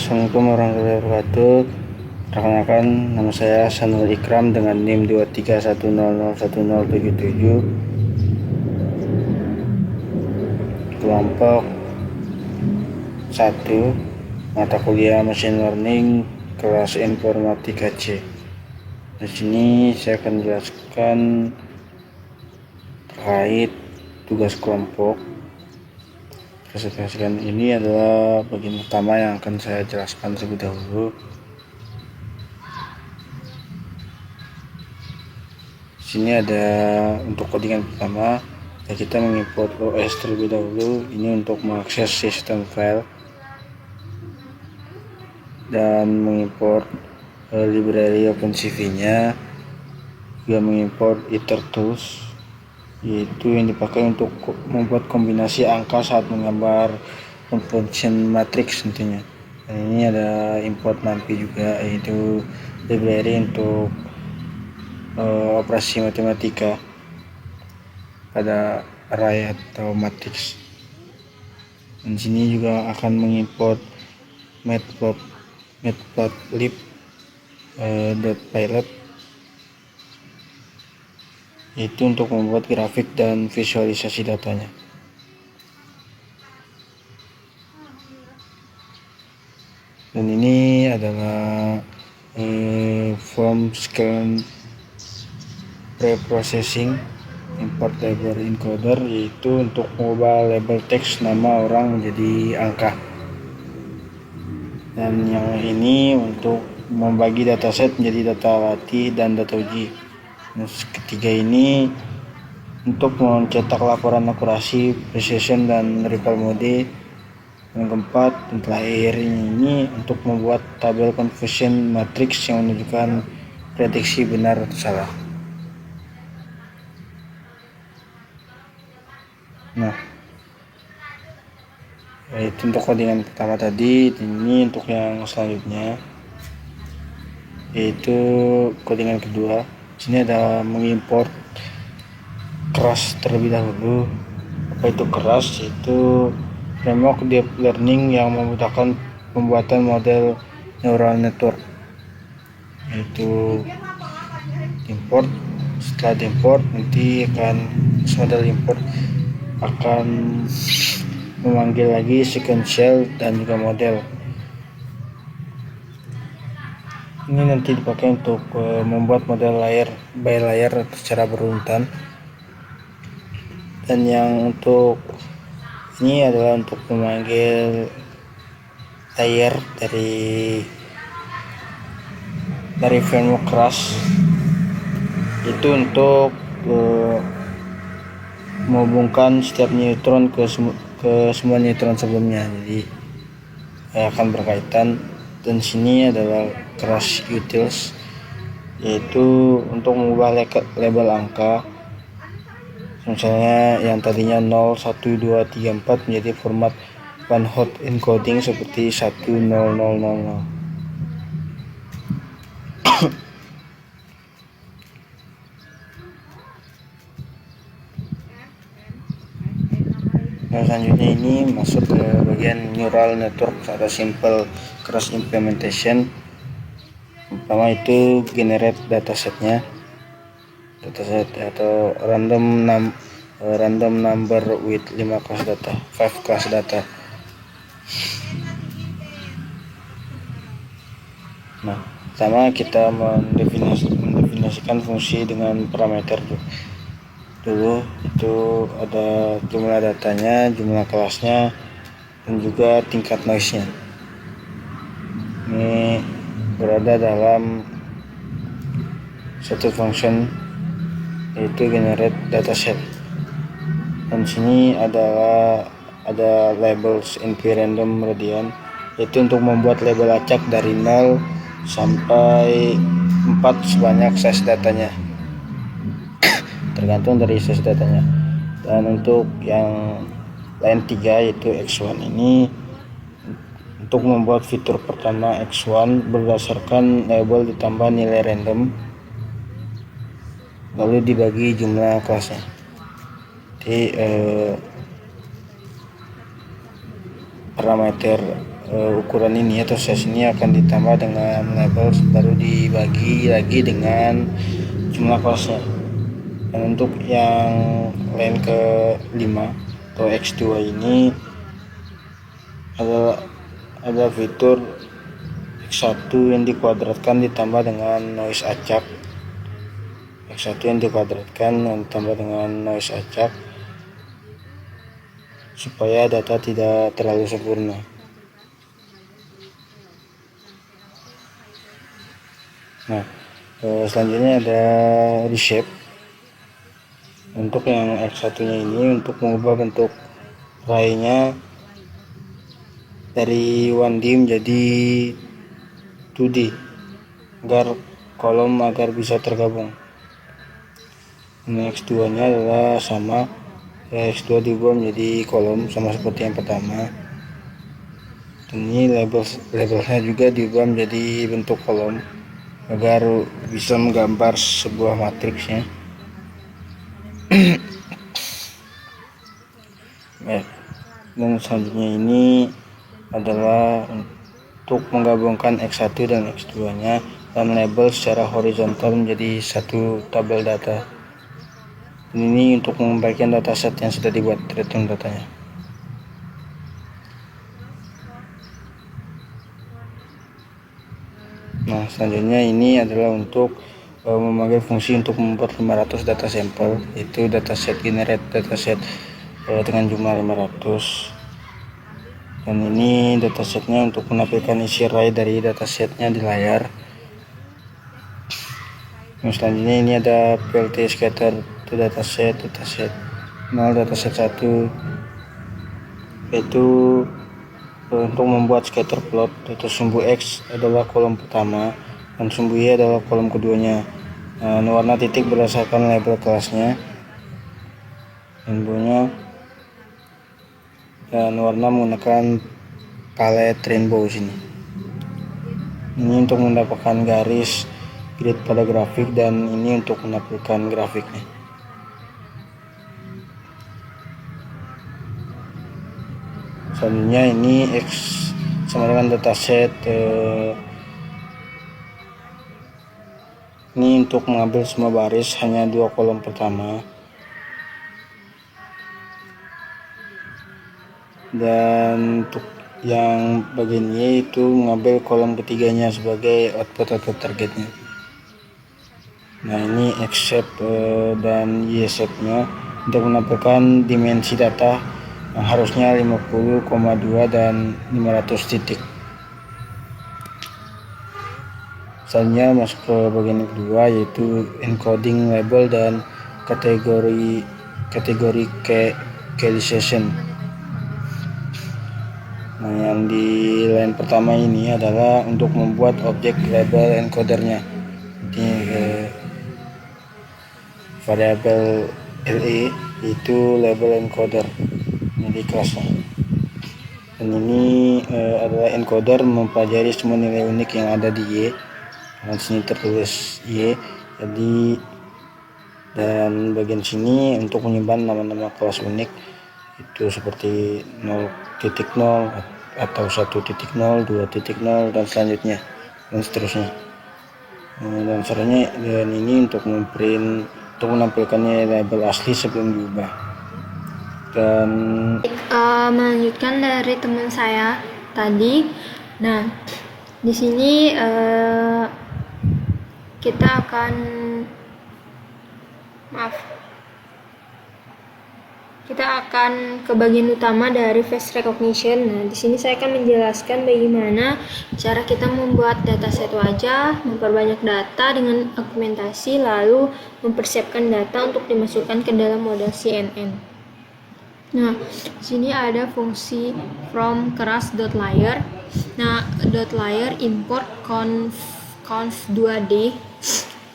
Assalamualaikum warahmatullahi wabarakatuh. Rekan-rekan, nama saya Sanul Ikram dengan NIM 2310010077, kelompok 1, mata kuliah Machine Learning, kelas Informatika C. Di sini saya akan menjelaskan terkait tugas kelompok. Presentasikan ini adalah bagian pertama yang akan saya jelaskan terlebih dahulu. Sini ada untuk codingan pertama, kita mengimport OS terlebih dahulu. Ini untuk mengakses sistem file dan mengimport library OpenCV-nya, juga mengimport itertools, yaitu yang dipakai untuk membuat kombinasi angka saat menggambar function matrix tentunya. Dan ini ada import NumPy juga, yaitu library untuk operasi matematika pada array atau matrix. Dan sini juga akan mengimport matplotlib.pilot, itu untuk membuat grafik dan visualisasi datanya. Dan ini adalah form scan preprocessing import label encoder, yaitu untuk mengubah label teks nama orang menjadi angka. Dan yang ini untuk membagi dataset menjadi data latih dan data uji. Ketiga ini untuk mencetak laporan akurasi, precision, dan recall mode. Yang keempat dan terakhir ini untuk membuat tabel confusion matrix yang menunjukkan prediksi benar atau salah. Nah, itu untuk codingan pertama tadi. Ini untuk yang selanjutnya, yaitu codingan kedua. Sini ada mengimport keras terlebih dahulu. Apa itu keras? Yaitu framework deep learning yang memudahkan pembuatan model neural network, yaitu import. Setelah diimport, nanti model import akan memanggil lagi sequential dan juga model. Ini nanti dipakai untuk membuat model layer by layer secara berurutan. Dan yang untuk ini adalah untuk memanggil layer dari framework keras, itu untuk menghubungkan setiap neutron ke semua neutron sebelumnya, jadi akan berkaitan. Dan sini adalah keras utils, yaitu untuk mengubah label angka, misalnya yang tadinya 0, 1, 2, 3, 4 menjadi format one hot encoding seperti 10000. Nah, selanjutnya ini masuk ke bagian neural network atau simple cross implementation. Pertama itu generate dataset atau random number with 5 class data. Nah, pertama kita mendefinisikan fungsi dengan parameter dulu, itu ada jumlah datanya, jumlah kelasnya, dan juga tingkat noise-nya. Ini berada dalam satu function, yaitu generate dataset. Dan sini ada labels np-random radian, yaitu untuk membuat label acak dari 0 sampai 4 sebanyak size datanya, tergantung dari size datanya. Dan untuk yang line 3 yaitu x1 ini untuk membuat fitur pertama x1 berdasarkan label ditambah nilai random, lalu dibagi jumlah kelasnya. Jadi parameter ukuran ini atau size ini akan ditambah dengan label, baru dibagi lagi dengan jumlah kelasnya. Dan untuk yang line ke-5 atau X2 ini ada fitur X1 yang dikuadratkan ditambah dengan noise acak. X1 yang dikuadratkan dan ditambah dengan noise acak supaya data tidak terlalu sempurna. Nah, selanjutnya ada reshape. Untuk yang X1 nya ini untuk mengubah bentuk arraynya dari 1D menjadi 2D agar bisa tergabung. Ini X2 nya adalah sama, X2 diubah menjadi kolom sama seperti yang pertama. Dan ini labelnya juga diubah menjadi bentuk kolom agar bisa menggambar sebuah matriksnya. Dan selanjutnya ini adalah untuk menggabungkan X1 dan X2 nya dan label secara horizontal menjadi satu tabel data. Ini untuk mengembalikan dataset yang sudah dibuat return datanya. Nah, selanjutnya ini adalah untuk memanggil fungsi untuk membuat 500 data sampel, yaitu dataset generate dataset dengan jumlah 500. Dan ini datasetnya untuk menampilkan isi array dari datasetnya di layar. Yang selanjutnya ini ada PLT scatter dataset 0, dataset 1, yaitu untuk membuat scatter plot, yaitu sumbu X adalah kolom pertama dan sumbu Y adalah kolom keduanya. Warna titik berdasarkan label kelasnya, dan warna menggunakan palet rainbow sini. Ini untuk mendapatkan garis grid pada grafik, dan ini untuk menampilkan grafiknya. Selanjutnya ini X sama dengan dataset. Ini untuk mengambil semua baris, hanya 2 kolom pertama. Dan untuk yang bagian Y itu mengambil kolom ketiganya sebagai output targetnya. Nah, ini X shape dan Y shape nya untuk menampilkan dimensi data yang harusnya 50,2 dan 500 titik. Selanjutnya masuk ke bagian kedua, yaitu encoding label dan kategori keyalization. Nah, yang di line pertama ini adalah untuk membuat objek label encodernya. Ini variabel LE itu label encoder, jadi kelasnya. Dan ini adalah encoder mempelajari semua nilai unik yang ada di Y. Dan sini tertulis Y, jadi dan bagian sini untuk menyimpan nama-nama kelas unik, itu seperti 0.0 atau 1.0, 2.0 dan selanjutnya dan seterusnya. Dan caranya dan ini untuk menampilkannya label asli sebelum diubah. Dan melanjutkan dari teman saya tadi. Nah, di sini kita akan ke bagian utama dari face recognition. Nah, di sini saya akan menjelaskan bagaimana cara kita membuat dataset wajah, memperbanyak data dengan argumentasi, lalu mempersiapkan data untuk dimasukkan ke dalam model CNN. Nah, di sini ada fungsi from keras.layer. Nah, .layer import conv2d.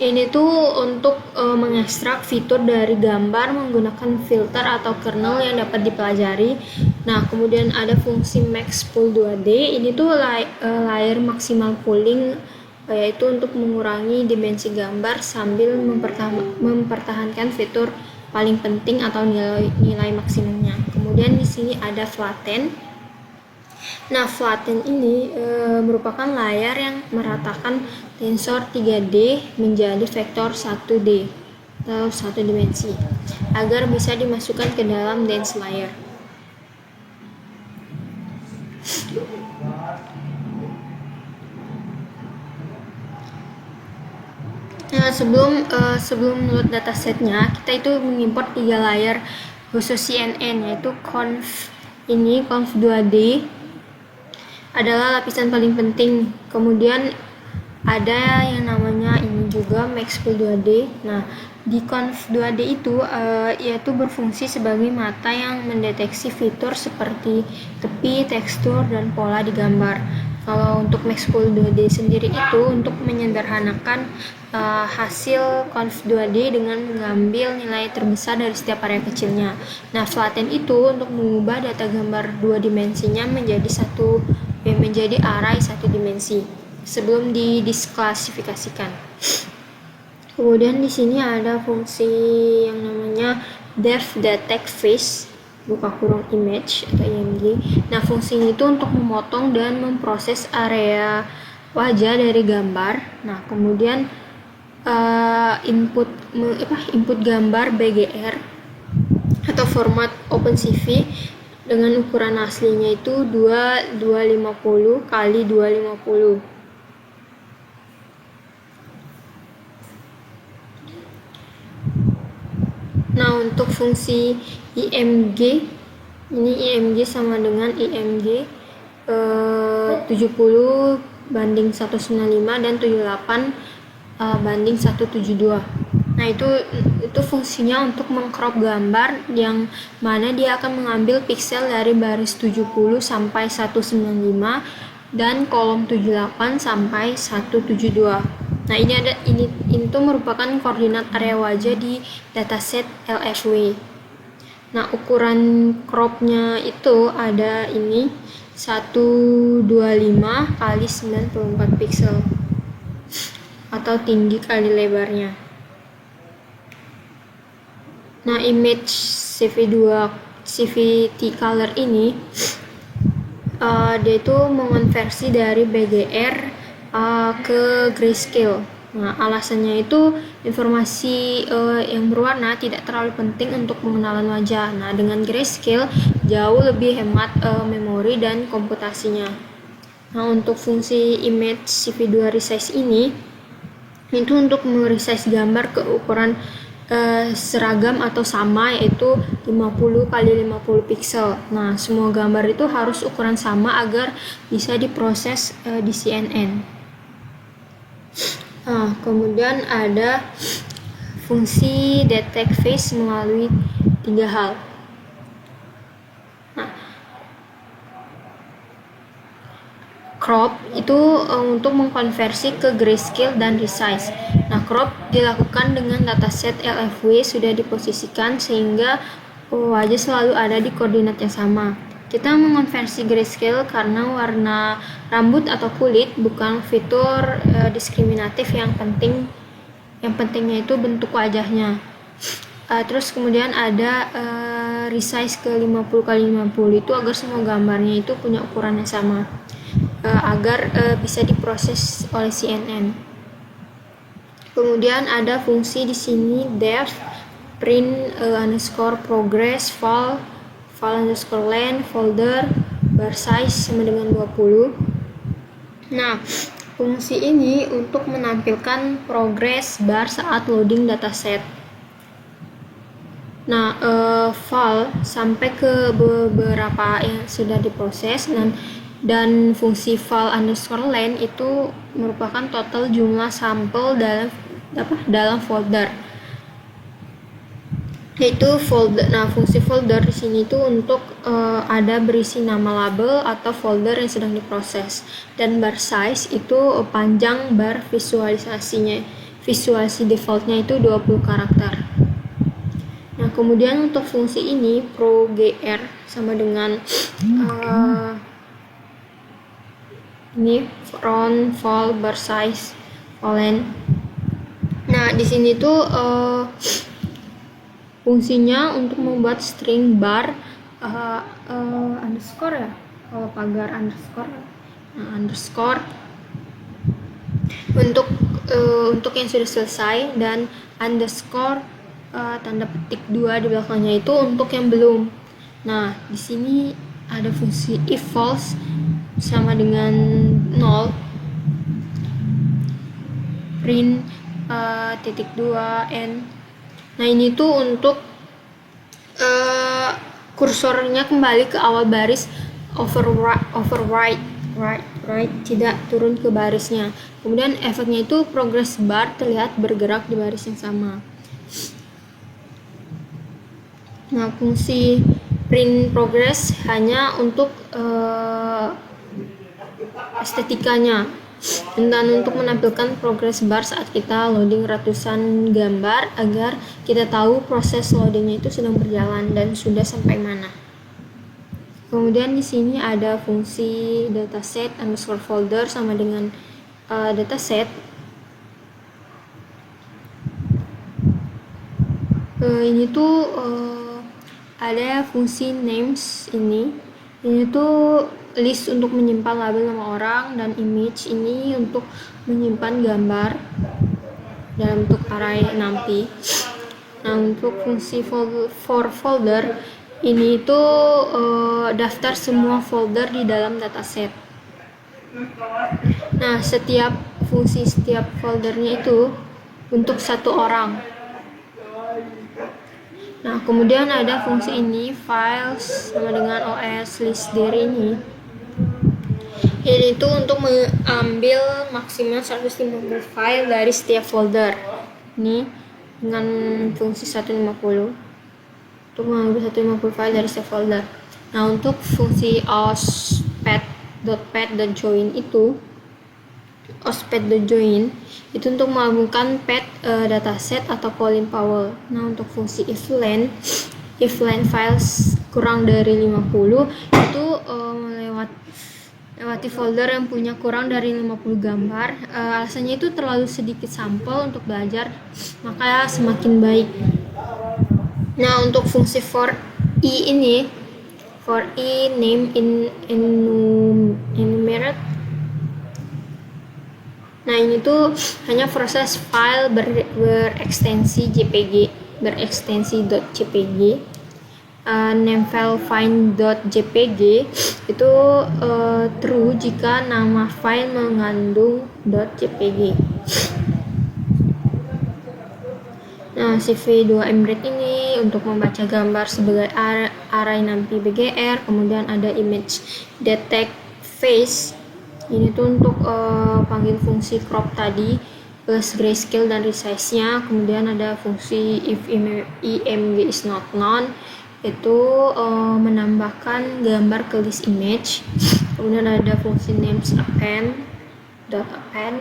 Ini tuh untuk mengekstrak fitur dari gambar menggunakan filter atau kernel yang dapat dipelajari. Nah, kemudian ada fungsi max pool 2D. Ini tuh layer maksimal pooling, yaitu untuk mengurangi dimensi gambar sambil mempertahankan fitur paling penting atau nilai maksimumnya. Kemudian di sini ada flatten. Nah, flatten ini merupakan layar yang meratakan tensor 3D menjadi vektor 1D atau satu dimensi agar bisa dimasukkan ke dalam dense layer. Nah, sebelum load datasetnya, kita itu mengimport 3 layer khusus CNN, yaitu conv 2D adalah lapisan paling penting. Kemudian ada yang namanya ini juga Maxpool 2D. Nah, di conv 2D itu yaitu berfungsi sebagai mata yang mendeteksi fitur seperti tepi, tekstur, dan pola di gambar. Kalau untuk Maxpool 2D sendiri itu untuk menyederhanakan hasil conv 2D dengan mengambil nilai terbesar dari setiap area kecilnya. Nah, flatten itu untuk mengubah data gambar 2 dimensinya menjadi array 1 dimensi sebelum didisklasifikasikan. Kemudian di sini ada fungsi yang namanya depth detect face buka kurung image atau IMG. Nah, fungsinya itu untuk memotong dan memproses area wajah dari gambar. Nah, kemudian input gambar BGR atau format OpenCV dengan ukuran aslinya itu 250 kali 250. Nah, untuk fungsi IMG, ini IMG sama dengan IMG 70 banding 195 dan 78 banding 172. Nah, itu fungsinya untuk mengcrop gambar yang mana dia akan mengambil piksel dari baris 70 sampai 195 dan kolom 78 sampai 172. Nah, ini tuh merupakan koordinat area wajah di dataset LFW. Nah, ukuran cropnya itu ada ini 125 kali 94 pixel atau tinggi kali lebarnya. Nah, image CVT color ini dia itu mengonversi dari BGR ke grayscale. Nah, alasannya itu informasi yang berwarna tidak terlalu penting untuk pengenalan wajah. Nah, dengan grayscale jauh lebih hemat memori dan komputasinya. Nah, untuk fungsi image CV2 resize ini itu untuk meresize gambar ke ukuran seragam atau sama, yaitu 50 kali 50 pixel. Nah, semua gambar itu harus ukuran sama agar bisa diproses di CNN. Nah, kemudian ada fungsi detect face melalui 3 hal. Nah, crop itu untuk mengkonversi ke grayscale dan resize. Nah, crop dilakukan dengan dataset LFW sudah diposisikan sehingga wajah selalu ada di koordinat yang sama. Kita mengonversi grayscale karena warna rambut atau kulit bukan fitur diskriminatif yang pentingnya itu bentuk wajahnya. Terus kemudian ada resize ke 50 kali 50 itu agar semua gambarnya itu punya ukuran yang sama agar bisa diproses oleh CNN. Kemudian ada fungsi di sini depth, print underscore progress, file underscore length, folder, bar size sama dengan 20. Nah, fungsi ini untuk menampilkan progress bar saat loading dataset. Nah, file sampai ke beberapa yang sudah diproses dan fungsi file underscore length itu merupakan total jumlah sampel dalam folder. Yaitu folder. Nah, fungsi folder di sini itu untuk ada berisi nama label atau folder yang sedang diproses, dan bar size itu panjang bar visualisasinya. Visualisasi defaultnya itu 20 karakter. Nah, kemudian untuk fungsi ini ProGR sama dengan ini front, fall, bar size, length. Nah, di sini tuh fungsinya untuk membuat string bar underscore ya kalau pagar underscore. Nah, underscore untuk yang sudah selesai, dan underscore tanda petik 2 di belakangnya itu untuk yang belum. Nah, di sini ada fungsi if false sama dengan 0, print titik 2 n. Nah, ini tuh untuk kursornya kembali ke awal baris, overwrite tidak turun ke barisnya. Kemudian efeknya itu progress bar terlihat bergerak di baris yang sama. Nah, fungsi print progress hanya untuk estetikanya, dan untuk menampilkan progress bar saat kita loading ratusan gambar agar kita tahu proses loadingnya itu sedang berjalan dan sudah sampai mana. Kemudian di sini ada fungsi dataset underscore folder sama dengan dataset. Ini tuh ada fungsi names ini tuh list untuk menyimpan label nama orang, dan image ini untuk menyimpan gambar dalam bentuk array NumPy. Nah, untuk fungsi for folder ini tuh daftar semua folder di dalam dataset. Nah, setiap foldernya itu untuk satu orang. Nah, kemudian ada fungsi ini files sama dengan OS list dir ini itu untuk mengambil maksimal 150 file dari setiap folder. Ini dengan fungsi 150 untuk mengambil 150 file dari setiap folder. Nah, untuk fungsi ospad.join itu untuk menggabungkan pad dataset atau Colin Powell. Nah, untuk fungsi if len files kurang dari 50 itu melewati folder yang punya kurang dari 50 gambar. Alasannya itu terlalu sedikit sampel untuk belajar, maka semakin baik. Nah, untuk fungsi for i name enumerate. Nah, ini tuh hanya proses file berekstensi .jpg. Namefile find.jpg itu true jika nama file mengandung .jpg. Nah, CV2Embedded ini untuk membaca gambar sebagai array NumPy BGR. Kemudian ada image detect face. Ini tuh untuk panggil fungsi crop tadi plus grayscale dan resize-nya. Kemudian ada fungsi if img is not known, itu menambahkan gambar ke list image. Kemudian ada fungsi names append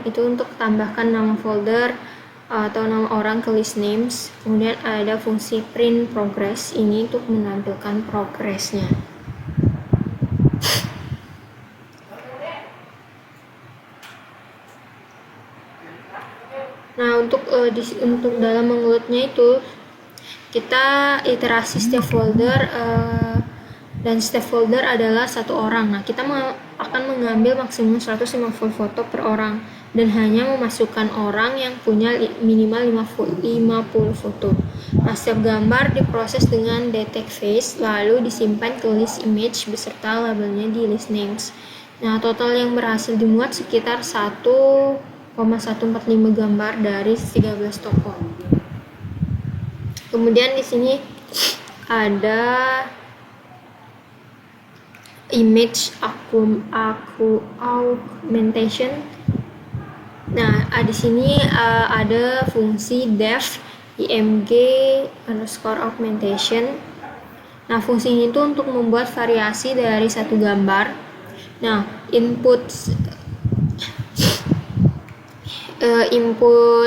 itu untuk tambahkan nama folder atau nama orang ke list names. Kemudian ada fungsi print progress ini untuk menampilkan progressnya. Nah, untuk dalam mengeloadnya itu kita iterasi setiap folder dan setiap folder adalah satu orang. Nah, kita akan mengambil maksimum 150 foto per orang dan hanya memasukkan orang yang punya minimal 50 foto. Nah, setiap gambar diproses dengan detect face lalu disimpan ke list image beserta labelnya di list names. Nah, total yang berhasil dimuat sekitar 1,145 gambar dari 13 toko. Kemudian di sini ada image augmentation. Nah, di sini ada fungsi def img underscore augmentation. Nah, fungsi ini tuh untuk membuat variasi dari satu gambar. Nah, input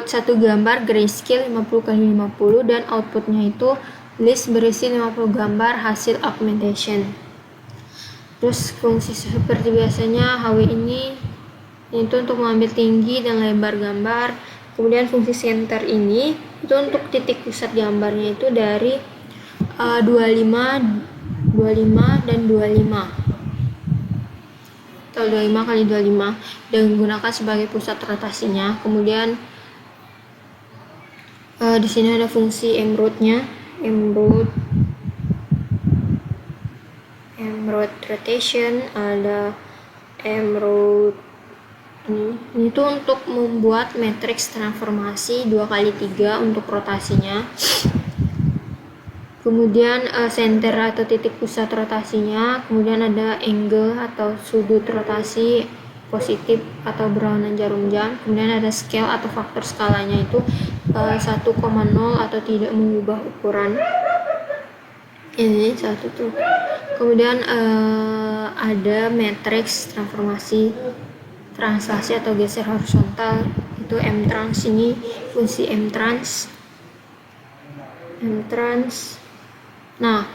satu gambar grayscale 50x50 dan outputnya itu list berisi 50 gambar hasil augmentation. Terus fungsi seperti biasanya HW ini itu untuk mengambil tinggi dan lebar gambar. Kemudian fungsi center ini itu untuk titik pusat gambarnya itu dari 25 dan 25. atau 25 kali 25 dan gunakan sebagai pusat rotasinya. Kemudian di sini ada fungsi mroot-nya, mroot rotation, ada mroot ini tuh untuk membuat matriks transformasi 2x3 untuk rotasinya. Kemudian center atau titik pusat rotasinya, kemudian ada angle atau sudut rotasi positif atau berlawanan jarum jam, kemudian ada scale atau faktor skalanya itu 1,0 atau tidak mengubah ukuran. Ini satu tuh. Kemudian ada matriks transformasi translasi atau geser horizontal, itu mtrans. Ini fungsi mtrans. Nah,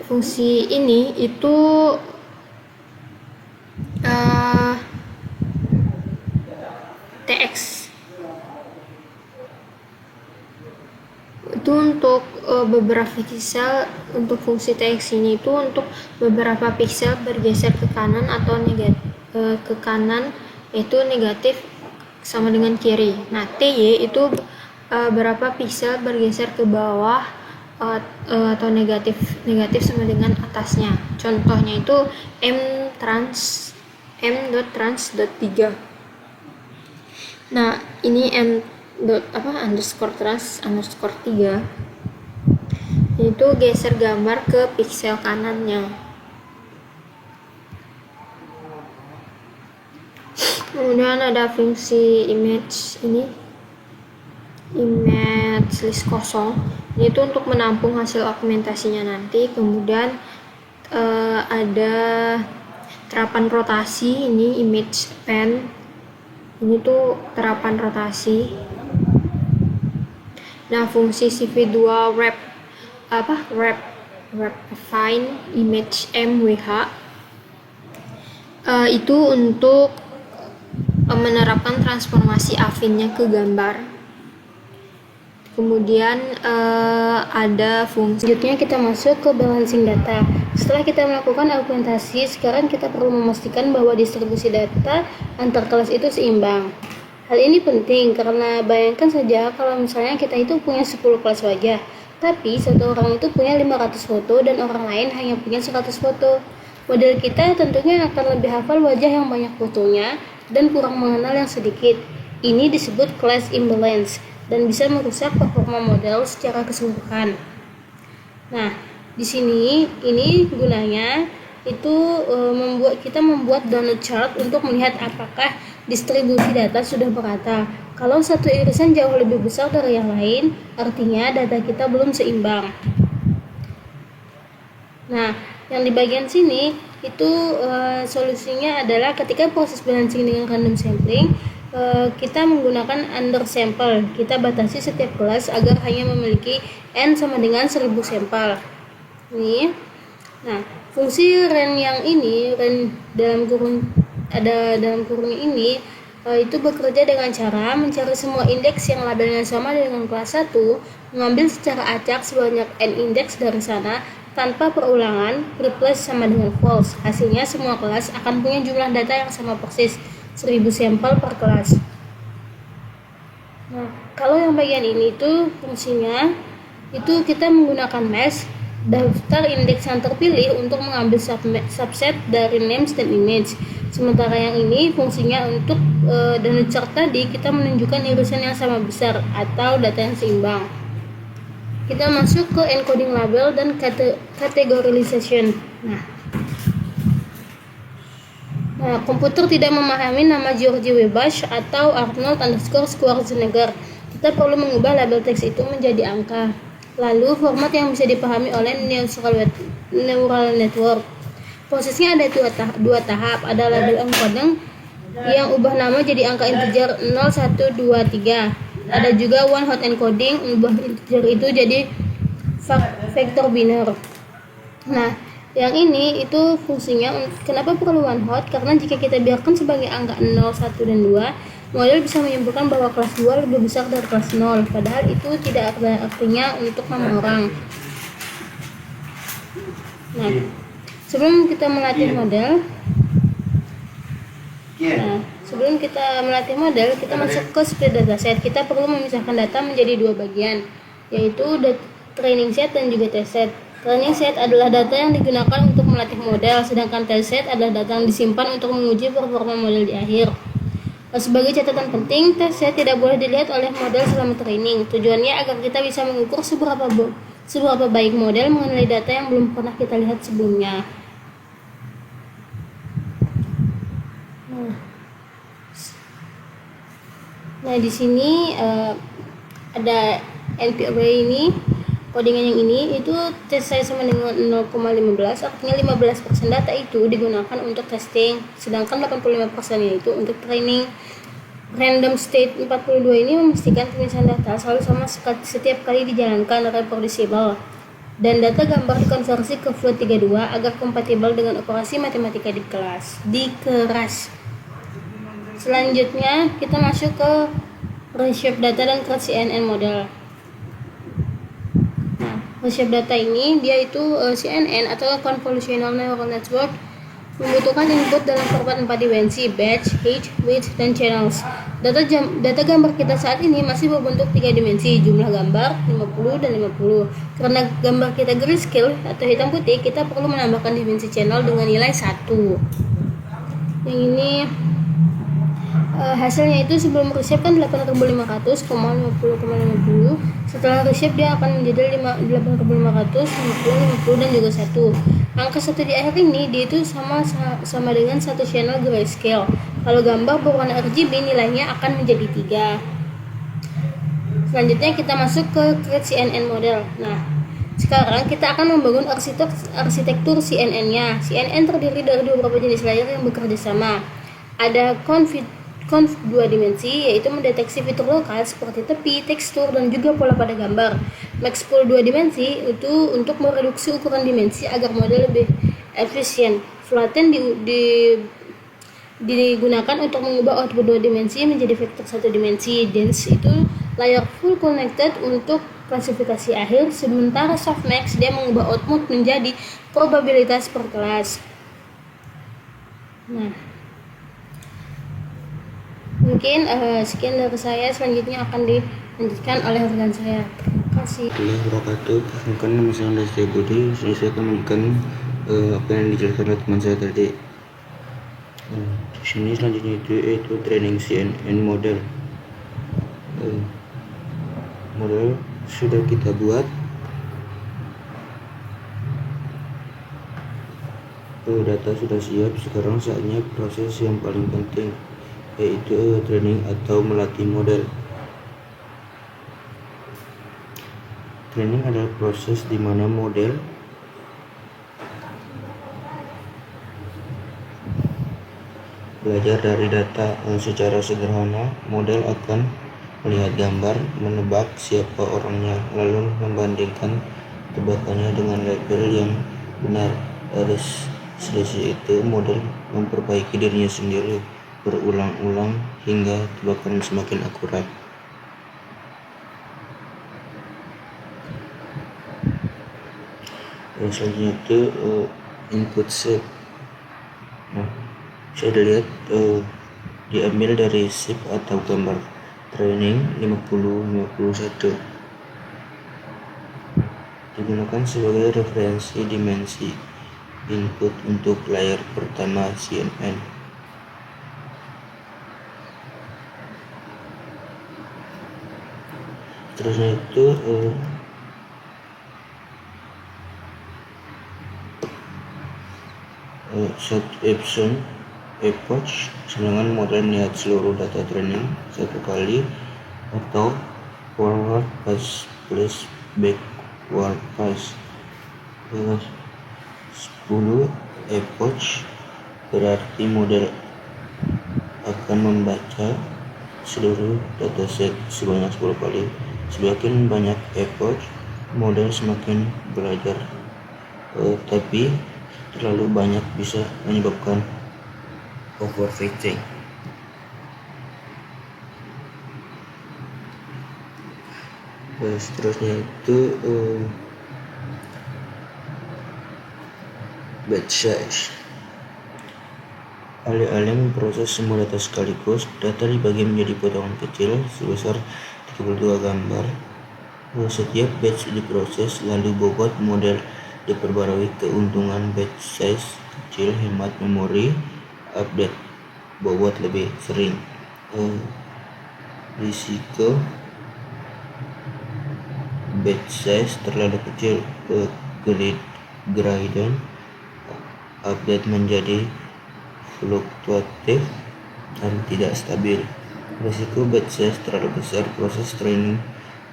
fungsi ini itu TX itu untuk beberapa piksel. Untuk fungsi TX ini itu untuk beberapa piksel bergeser ke kanan atau negatif, ke kanan itu negatif sama dengan kiri. Nah, TY itu berapa piksel bergeser ke bawah atau negatif sama dengan atasnya. Contohnya itu m.trans.3. Nah, ini underscore trans underscore 3 itu geser gambar ke piksel kanannya. Kemudian ada fungsi image list kosong. Ini itu untuk menampung hasil augmentasinya nanti. Kemudian ada terapan rotasi, ini image pen. Ini tuh terapan rotasi. Nah, fungsi CV2 wrap affine image MWH itu untuk menerapkan transformasi affinnya ke gambar. Kemudian ada fungsi selanjutnya, kita masuk ke balancing data. Setelah kita melakukan augmentasi, sekarang kita perlu memastikan bahwa distribusi data antar kelas itu seimbang. Hal ini penting karena bayangkan saja kalau misalnya kita itu punya 10 kelas wajah, tapi satu orang itu punya 500 foto dan orang lain hanya punya 100 foto. Model kita tentunya akan lebih hafal wajah yang banyak fotonya dan kurang mengenal yang sedikit. Ini disebut class imbalance dan bisa merusak performa model secara keseluruhan. Nah, di sini ini gunanya itu membuat download chart untuk melihat apakah distribusi data sudah merata. Kalau satu irisan jauh lebih besar dari yang lain, artinya data kita belum seimbang. Nah, yang di bagian sini itu solusinya adalah ketika proses balancing dengan random sampling, kita menggunakan undersample. Kita batasi setiap kelas agar hanya memiliki n sama dengan 1000 sampel. Ini. Nah, fungsi ren yang ini, ren dalam kurung ini itu bekerja dengan cara mencari semua indeks yang labelnya sama dengan kelas 1, mengambil secara acak sebanyak n indeks dari sana tanpa perulangan, replace sama dengan false. Hasilnya semua kelas akan punya jumlah data yang sama persis, 1000 sampel per kelas. Nah, kalau yang bagian ini itu fungsinya itu kita menggunakan mesh, daftar indeks yang terpilih untuk mengambil subset dari names dan image. Sementara yang ini fungsinya untuk download chart tadi, kita menunjukkan irisan yang sama besar atau data yang seimbang. Kita masuk ke encoding label dan categorization. Nah, komputer tidak memahami nama George Webash atau Arnold Schwarzenegger. Kita perlu mengubah label teks itu menjadi angka. Lalu format yang bisa dipahami oleh neural network. Prosesnya ada dua tahap. Ada label encoding yang ubah nama jadi angka integer 0, 1, 2, 3. Ada juga one hot encoding, ubah integer itu jadi vektor biner. Nah, yang ini itu fungsinya kenapa perlu one hot? Karena jika kita biarkan sebagai angka 0, 1, dan 2, model bisa menyimpulkan bahwa kelas 2 lebih besar dari kelas 0, padahal itu tidak ada artinya untuk nama orang. Nah, sebelum kita melatih model, Nah, sebelum kita melatih model, kita masuk ke split dataset. Kita perlu memisahkan data menjadi dua bagian, yaitu training set dan juga test set. Training set adalah data yang digunakan untuk melatih model, sedangkan test set adalah data yang disimpan untuk menguji performa model di akhir. Sebagai catatan penting, test set tidak boleh dilihat oleh model selama training. Tujuannya agar kita bisa mengukur seberapa baik model mengenali data yang belum pernah kita lihat sebelumnya. Nah, di sini ada NP array ini, codingan yang ini itu tes saya sama dengan 0,15, artinya 15% data itu digunakan untuk testing, sedangkan 85% itu untuk training. Random state 42 ini memastikan pemisahan data selalu sama setiap kali dijalankan, reproducible, dan data gambar dikonversi ke float 32 agar kompatibel dengan operasi matematika di keras. Selanjutnya kita masuk ke reshape data dan create CNN model. Nah, reshape data ini dia itu CNN atau convolutional neural network membutuhkan input dalam format 4 dimensi: batch, height, width, dan channels. Data gambar kita saat ini masih berbentuk 3 dimensi, jumlah gambar 50 dan 50. Karena gambar kita grayscale atau hitam putih, kita perlu menambahkan dimensi channel dengan nilai 1. Yang ini hasilnya itu sebelum reshape kan 8500,50,50. Setelah reshape dia akan menjadi 8500, 50, dan juga 1. Angka 1 di akhir ini dia itu sama dengan 1 channel grayscale. Kalau gambar berwarna RGB nilainya akan menjadi 3. Selanjutnya kita masuk ke create CNN model. Nah, sekarang kita akan membangun arsitektur CNN-nya. CNN terdiri dari beberapa jenis layer yang bekerja sama. Ada conv 2 dimensi, yaitu mendeteksi fitur lokal seperti tepi, tekstur, dan juga pola pada gambar. Max pool 2 dimensi itu untuk mereduksi ukuran dimensi agar model lebih efisien. Flatten digunakan untuk mengubah output 2 dimensi menjadi vektor 1 dimensi. Dense itu layer full connected untuk klasifikasi akhir, sementara softmax dia mengubah output menjadi probabilitas per kelas. Nah, mungkin sekian dari saya, selanjutnya akan dilanjutkan oleh rekan saya. Terima kasih. Wabarakatuh. Perkenalkan, nama saya Andas Budi. Saya akan memberikan apa yang dijelaskan oleh teman saya tadi. Di sini selanjutnya itu training CNN model. Model sudah kita buat. Data sudah siap. Sekarang saatnya proses yang paling penting, yaitu training atau melatih model. Training adalah proses di mana model belajar dari data. Secara sederhana, model akan melihat gambar, menebak siapa orangnya, lalu membandingkan tebakannya dengan label yang benar. Dari selisih itu, model memperbaiki dirinya sendiri berulang-ulang hingga tebakan semakin akurat. Dan selanjutnya itu input set. Nah, saya lihat diambil dari shape atau gambar training 50-51, digunakan sebagai referensi dimensi input untuk layer pertama CNN. Terusnya itu set option approach, sedangkan model melihat seluruh data training satu kali, atau forward pass plus backward pass. 10 approach berarti model akan membaca seluruh dataset sebanyak 10 kali. Semakin banyak approach, model semakin belajar, tapi terlalu banyak bisa menyebabkan overfitting. Seterusnya itu batch size. Alih-alih memproses semua data sekaligus, data dibagi menjadi potongan kecil sebesar 32 gambar. Setiap batch diproses, lalu bobot model diperbarui. Keuntungan batch size kecil, hemat memori, update bobot lebih sering. Risiko batch size terlalu kecil, gradient update menjadi fluktuatif dan tidak stabil. Risiko batch size terlalu besar, proses training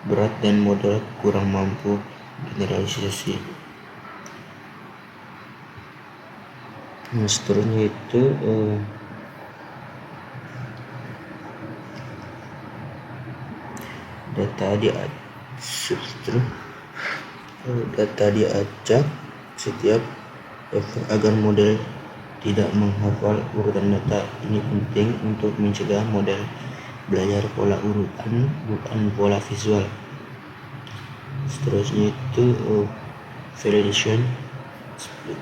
berat dan model kurang mampu generalisasi. Seterusnya itu data diacak setiap effort agar model tidak menghafal urutan data. Ini penting untuk mencegah model belajar pola urutan, bukan pola visual. Seterusnya itu validation split.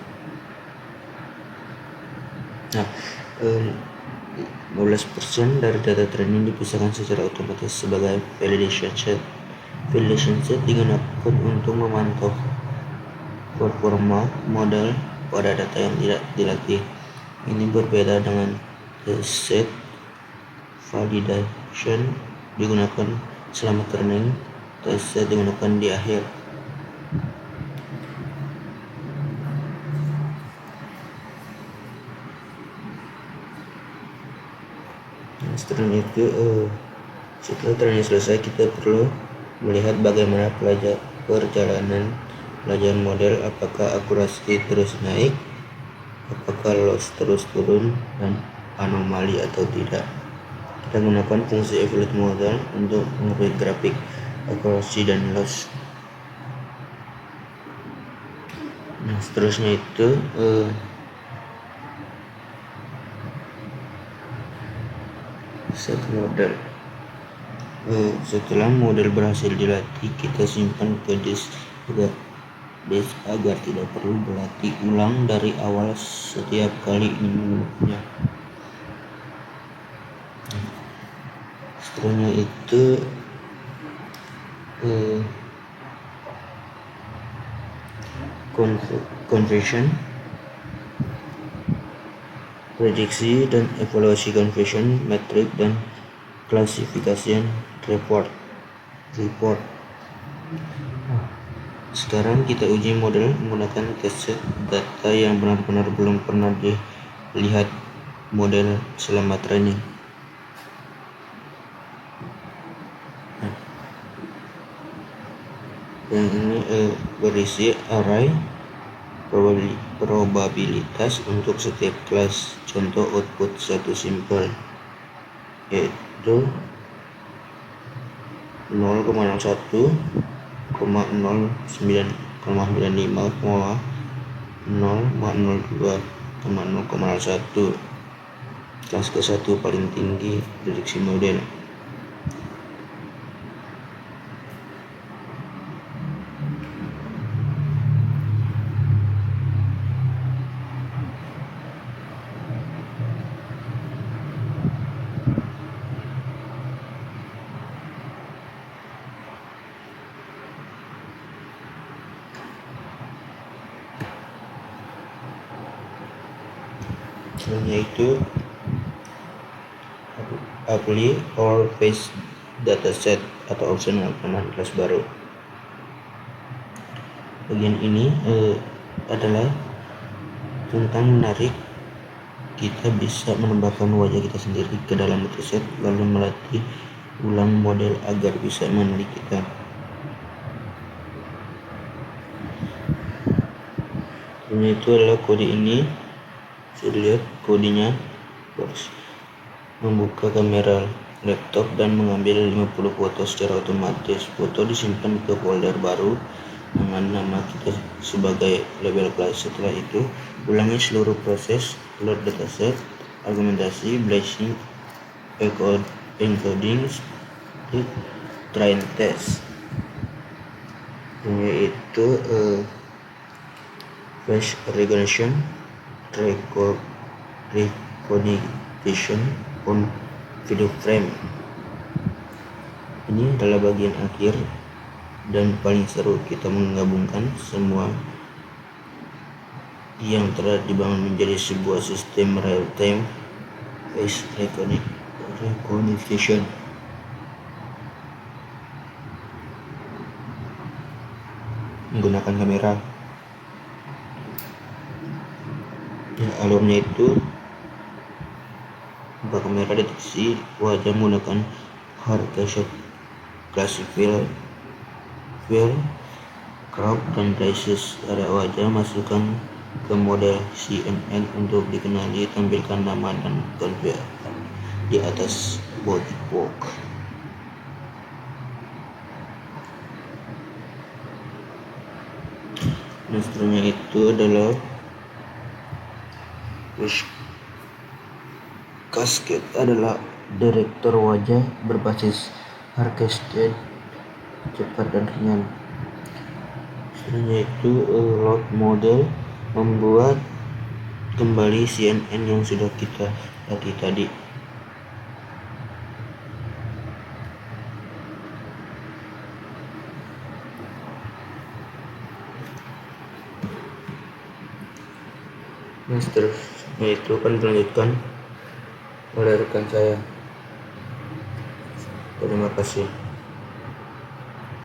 15% dari data training dipisahkan secara otomatis sebagai validation set. Validation set digunakan untuk memantau performa model pada data yang tidak dilatih. Ini berbeda dengan test set. Validation digunakan selama training, test set digunakan di akhir. Setelah itu setelah training selesai, kita perlu melihat bagaimana perjalanan pelajaran model, apakah akurasi terus naik, apakah loss terus turun, dan anomali atau tidak. Kita gunakan fungsi evaluate model untuk mengetahui grafik akurasi dan loss. Seterusnya itu set model. Setelah model berhasil dilatih, kita simpan ke disk agar tidak perlu berlatih ulang dari awal setiap kali ingin menggunakannya. Seterusnya itu conversion, prediksi dan evaluasi, conversion metric dan klasifikasi report. Sekarang kita uji model menggunakan test set data yang benar-benar belum pernah dilihat model selama training. Yang ini berisi array probabilitas untuk setiap kelas. Contoh output satu sampel yaitu 0,01, 0,09,95, 0,02, 0,01. Kelas ke-1 paling tinggi prediksi model. Yaitu apply or paste dataset atau optional tambahan kelas baru. Bagian ini adalah tentang menarik. Kita bisa menambahkan wajah kita sendiri ke dalam dataset lalu melatih ulang model agar bisa mengenali kita. Ini itu adalah kode ini. Sudah lihat kodenya. Membuka kamera laptop dan mengambil 50 foto secara otomatis. Foto disimpan ke folder baru dengan nama kita sebagai label kelas. Setelah itu ulangi seluruh proses load dataset, argumentasi, blazing, encoding, train test, yaitu face recognition, Recognition on Video Frame. Ini adalah bagian akhir dan paling seru, kita menggabungkan semua yang telah dibangun menjadi sebuah sistem real-time face recognition. Menggunakan kamera. Ya, alurnya itu kamera deteksi wajah menggunakan hardcase classic fill, crop dan traces area wajah, masukkan ke model CNN untuk dikenali, tampilkan nama dan konfigurasi di atas body box. Instrumen itu adalah Cascade adalah detektor wajah berbasis hardcase, cepat dan ringan. Selanjutnya itu load model, membuat kembali CNN yang sudah kita latih tadi. Nah, seterusnya itu akan dilanjutkan oleh rekan saya. Terima kasih.